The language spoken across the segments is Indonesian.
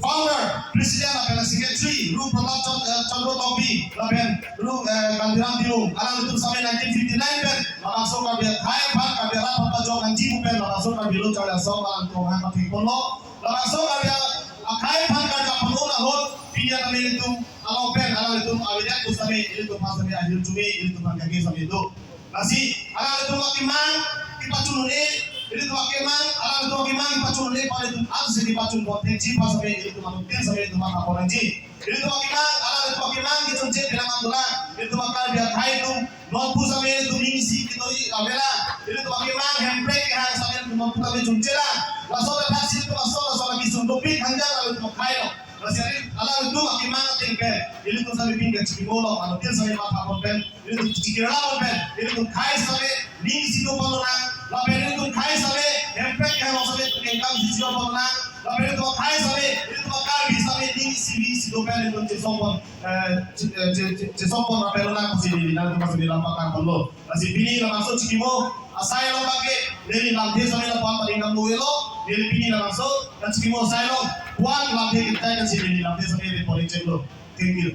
Founder, Presiden, Secretary, Ru Pratap Chandra Topi, Laben, Ru Kandiran Tilung, alam itu sampai 1959 ben, langsung kami hai pan kami rapat pajak anji bukan langsung kami lo cari asal alam tu hai mati kono, langsung kami hai pan kerja penuh nahon, pinjam kami itu alam ben alam itu awalnya tu sampai itu pas sampai akhir Juni itu kami sampai itu, masih alam itu makiman kita culune. Jadi tu akemang, alam tu akemang ipacun le pada tu atas di pacun potensi pas sampai itu manutin sampai itu maka koranji. Jadi tu akemang, alam tu akemang kita cek dalam anturan. Itu maka biar hai tu nompu sampai itu mingsi kita avela. Jadi tu akemang handbrake yang sampai itu nompu sampai cuncela. Langsung lepasin tu langsung lagi sundupin hanya kalau tu kai lo. Masih alam tu akemang tinggal. Jadi tu sampai pinggir cikibolo, manutin sampai maka konten. Jadi tu cikirala konten. Jadi tu kai sampai mingsi tu penuran. Lalu itu kai sampai impact yang sampai engkau sisi orang, lalu itu kai sampai itu bakal bisa meeting CV dopen itu cesopon apel nak sini nanti masuk di lapangan perlu. Masih bini langsung cikimo saya lo pakai dari lantai sampai lapangan paling enam lo dari bini langsung dan cikimo saya lo buat lantai kita dan sini di lantai sampai di policek lo. Thank you.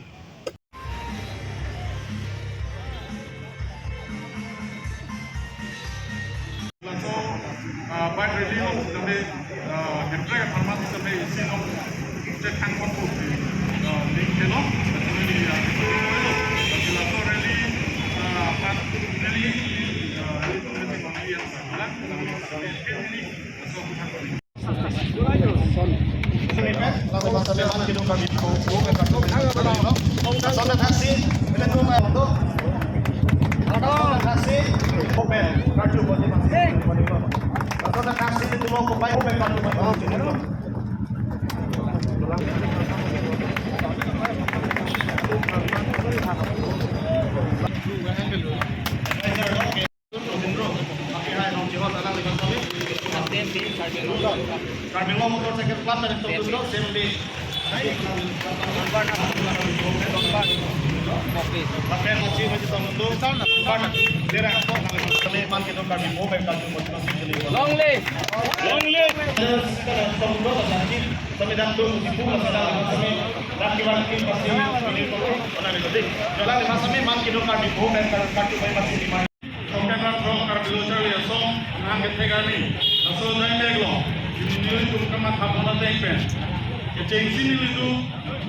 Baik review sampai handbrake format sampai isi nom cek handphone tu link kelo jadi itu bagi langsung rally akan rally itu nanti kami yang bilang ini untuk lalu masa depan kita kami bukan kartu soalnya taksi ini tu mai untuk taksi open kartu buat masih Kota kasih itu mau kupai kupai pandu pandu. Karbelo motor second plat dari Tokyo same di. Lapen masih ton itu. Pada dera kami man kita kami mau baik kami motivasi jadi. Long live. Semoga nanti kami datang di pulau kami laki-laki pasti ini kalau mana jadi. Jalan masa kami man kita kami mau baik kami masih di mana. Kamera drone karbilo cari asong angkat tegani. Asal naik meglo. Ini itu kamat habona tengpen. Kecing sini itu.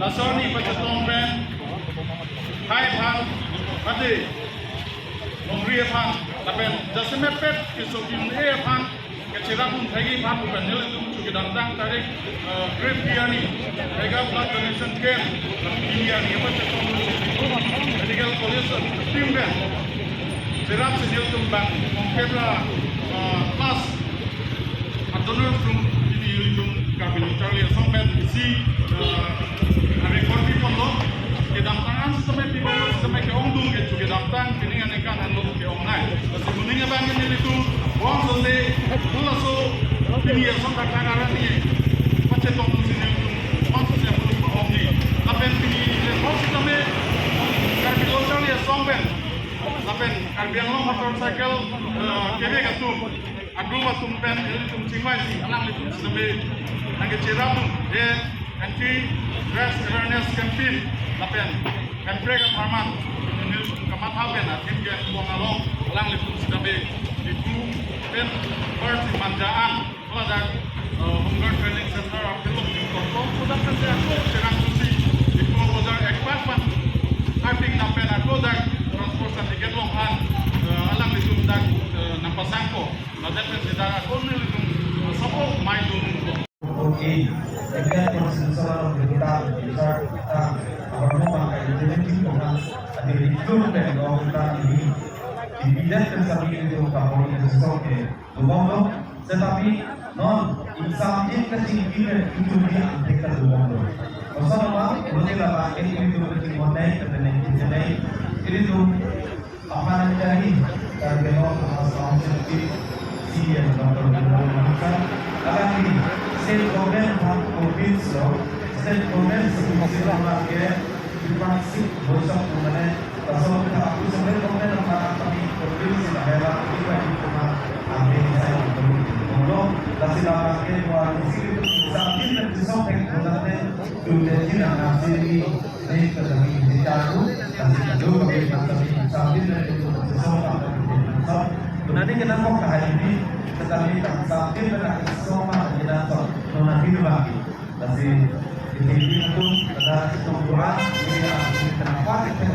Lasoni pacheton pen. Hai bang, hati. Memberi bang, tapi jasmet pet kisokin bang. Kecirapun pagi bang bukan nilai itu juga datang tarik grip biani. Mereka blood donation camp. Biani apa ceton medical police team pen. Serap senil tumbang mengkebra kelas donor from ini itu kabin Charlie sampai isi rekor di pondok kedam tangan sampai people sampai ke ongdung ke juga datang kini anekan anu ke ongai masih mendingnya bangin itu uang selesai mula so ini ya sampai tangaran ini pacheton sini masuk yang belum ongi tapi ini masih sampai kabin Charlie sampai karbiang lo motorcycle kebe gatum adu batum pen ini tum cingwai si alang itu sampai nang cerapun anti dress awareness campaign lapen kan mereka farman ini kamat hapen atin ke buang along alang itu sampai itu pen first manjaan kalau ada hunger training center apelum di kota sudah kerja aku serang susi itu order ekspert I think napen aku dah transportasi tiket longhan alang itu dah nampak sangko ladat sejarah konil itu sapo mai dulu. Oke, kemudian proses soal kita orang rumah jadi kita ada di grup dan orang kita ini di bidang tersebut itu kalau itu sesuatu dua tetapi non insan kecil itu dia antek dua Masalah boleh lah ini itu berarti modal dan ini itu apa mencari dari masalah seperti yang dokter mengatakan akan ini sel problem covid sel problem seperti lagi divaksin bosok mengenai pasal kita aku sebenarnya problem apa tapi covid sudah hebat juga di rumah ambil saya untuk kasih lagi koalisi itu sambil menjadi sebenarnya dunia tidak ngasih ini tetapi ditaruh kasih dulu bagi sambil menjadi nanti kenapa hari ini tetapi sambil menjadi semua jenazah nona hidup lagi masih ini itu ada ketumbuhan ini kenapa kita